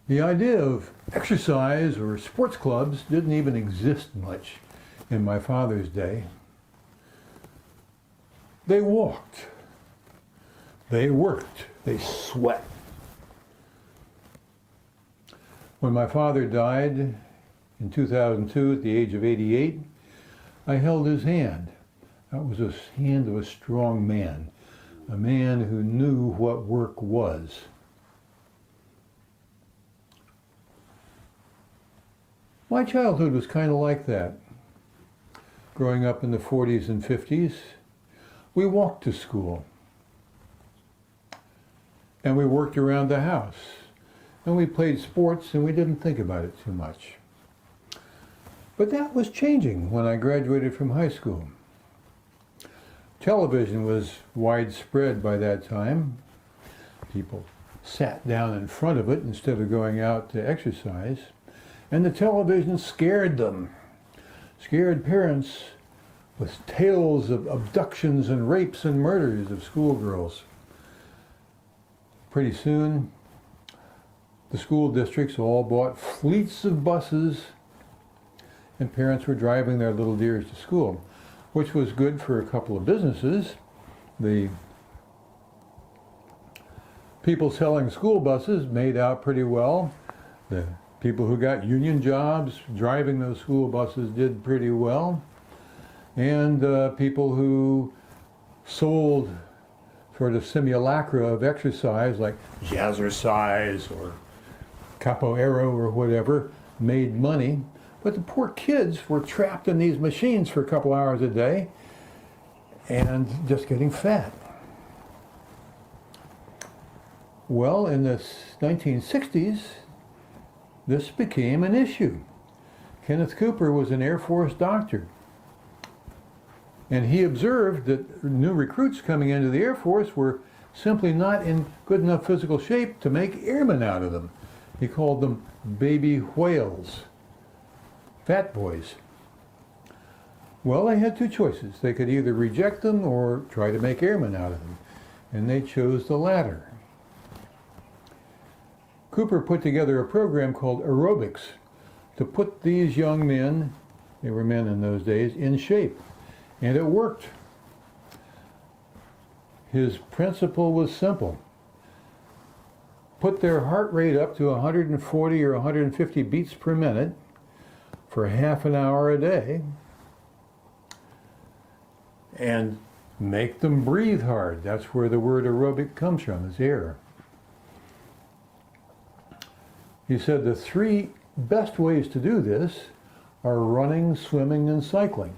The idea of exercise or sports clubs didn't even exist much in my father's day. They walked, they worked, they sweat. When my father died in 2002 at the age of 88, I held his hand. That was the hand of a strong man, a man who knew what work was. My childhood was kind of like that. Growing up in the 40s and 50s, we walked to school. And we worked around the house. And we played sports and we didn't think about it too much. But that was changing when I graduated from high school. Television was widespread by that time. People sat down in front of it instead of going out to exercise. And the television scared them, scared parents with tales of abductions and rapes and murders of schoolgirls. Pretty soon, the school districts all bought fleets of buses, and parents were driving their little dears to school, which was good for a couple of businesses. The people selling school buses made out pretty well. The people who got union jobs driving those school buses did pretty well. And people who sold sort of simulacra of exercise like jazzercise or capoeira or whatever made money. But the poor kids were trapped in these machines for a couple hours a day and just getting fat. Well, in the 1960s, this became an issue. Kenneth Cooper was an Air Force doctor. And he observed that new recruits coming into the Air Force were simply not in good enough physical shape to make airmen out of them. He called them baby whales, fat boys. Well, they had two choices. They could either reject them or try to make airmen out of them. And they chose the latter. Cooper put together a program called Aerobics to put these young men, they were men in those days, in shape. And it worked. His principle was simple. Put their heart rate up to 140 or 150 beats per minute for half an hour a day and make them breathe hard. That's where the word aerobic comes from, is air. He said the three best ways to do this are running, swimming, and cycling,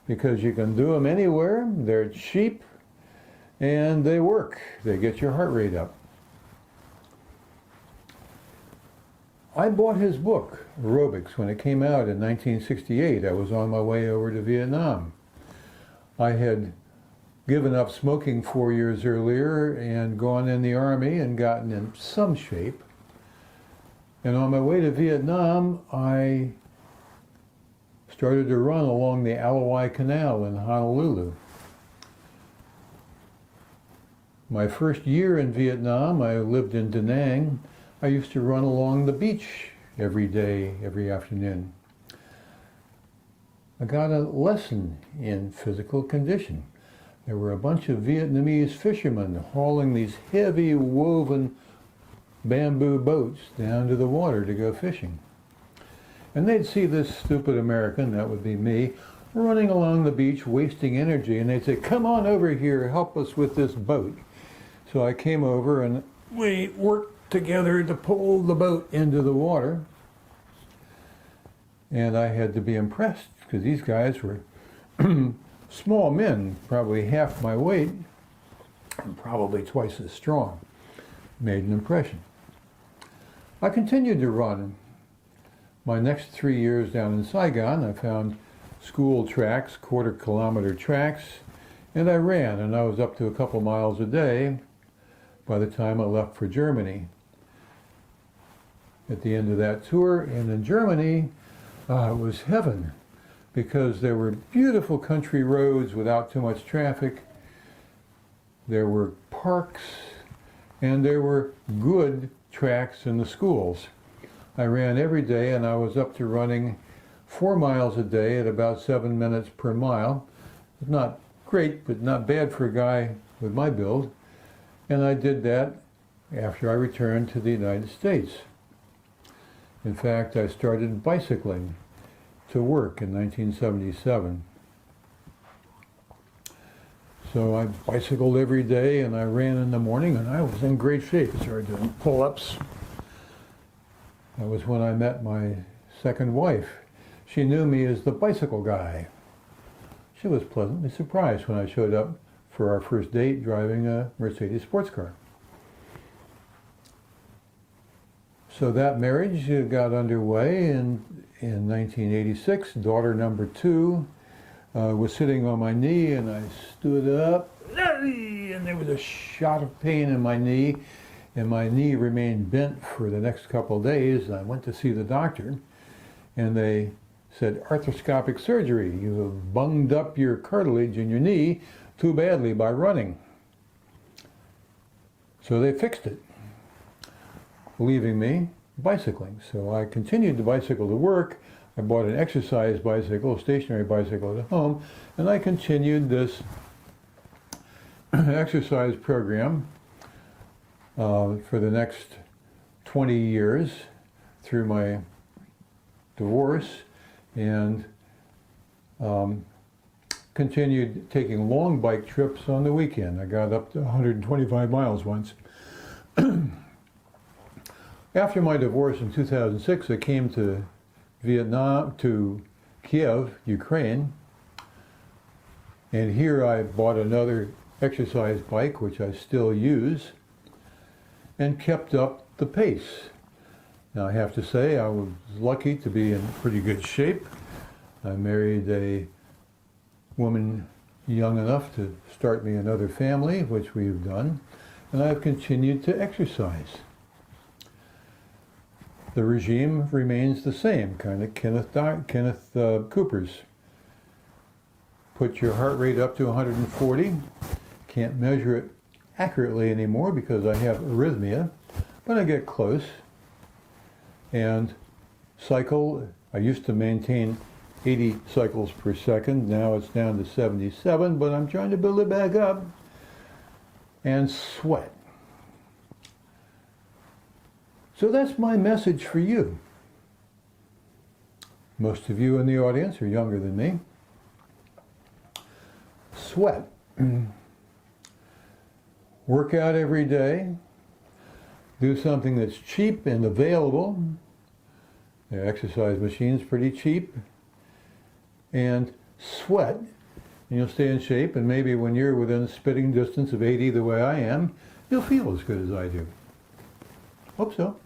because you can do them anywhere, they're cheap, and they work. They get your heart rate up. I bought his book, Aerobics, when it came out in 1968. I was on my way over to Vietnam. I had given up smoking 4 years earlier and gone in the Army and gotten in some shape. And on my way to Vietnam, I started to run along the Alawai Canal in Honolulu. My first year in Vietnam, I lived in Da Nang. I used to run along the beach every day, every afternoon. I got a lesson in physical condition. There were a bunch of Vietnamese fishermen hauling these heavy woven bamboo boats down to the water to go fishing. And they'd see this stupid American, that would be me, running along the beach wasting energy, and they'd say, "Come on over here, help us with this boat." So I came over and we worked together to pull the boat into the water. And I had to be impressed because these guys were small men, probably half my weight, and probably twice as strong. Made an impression. I continued to run. My next 3 years down in Saigon, I found school tracks, quarter-kilometer tracks, and I ran, and I was up to a couple miles a day by the time I left for Germany. At the end of that tour, and in Germany, it was heaven, because there were beautiful country roads without too much traffic. There were parks, and there were good tracks in the schools. I ran every day, and I was up to running 4 miles a day at about 7 minutes per mile. Not great, but not bad for a guy with my build. And I did that after I returned to the United States. In fact, I started bicycling to work in 1977. So I bicycled every day, and I ran in the morning, and I was in great shape. I started doing pull-ups. That was when I met my second wife. She knew me as the bicycle guy. She was pleasantly surprised when I showed up for our first date driving a Mercedes sports car. So that marriage got underway in 1986. Daughter number 2 was sitting on my knee, and I stood up, and there was a shot of pain in my knee, and my knee remained bent for the next couple of days. I went to see the doctor, and they said, arthroscopic surgery. You have bunged up your cartilage in your knee too badly by running. So they fixed it, leaving me bicycling. So I continued to bicycle to work. I bought an exercise bicycle, a stationary bicycle at home, and I continued this exercise program for the next 20 years through my divorce, and continued taking long bike trips on the weekend. I got up to 125 miles once. After my divorce in 2006, I came to Kiev, Ukraine, and here I bought another exercise bike, which I still use, and kept up the pace. Now I have to say I was lucky to be in pretty good shape. I married a woman young enough to start me another family, which we've done, and I've continued to exercise. The regime remains the same, kind of Kenneth Cooper's. Put your heart rate up to 140. Can't measure it accurately anymore because I have arrhythmia, but I get close. And cycle, I used to maintain 80 cycles per second. Now it's down to 77, but I'm trying to build it back up. And sweat. So that's my message for you. Most of you in the audience are younger than me. Sweat. Work out every day. Do something that's cheap and available. The exercise machine's pretty cheap. And sweat. And you'll stay in shape, and maybe when you're within spitting distance of 80 the way I am, you'll feel as good as I do. Hope so.